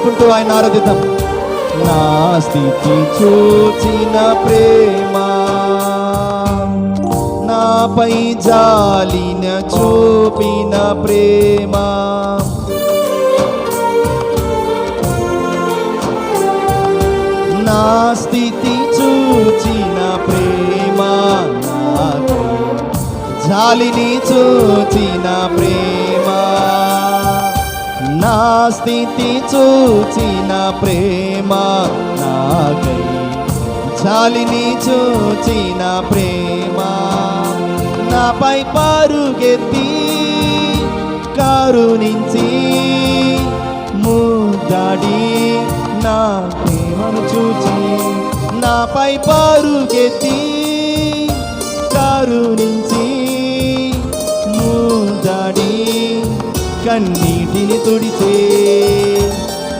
చేసుకుంటూ ఆయన ఆరాధిద్దాం. నా స్థితి చూచిన ప్రేమ, నాపై జాలిన చూపిన ప్రేమ, నా స్థితి చూచిన ప్రేమ, నాపై జాలిని చూచిన ప్రేమ, నా స్థితి చూచిన ప్రేమ, నాకై జాలిని చూచిన ప్రేమ, నాపై పరుగెత్తి కరుణించి ముద్దాడి నా ప్రేమను చూచి, నాపై పరుగెత్తి కరుణించి ముద్దాడి కన్నీటిని తుడిచే,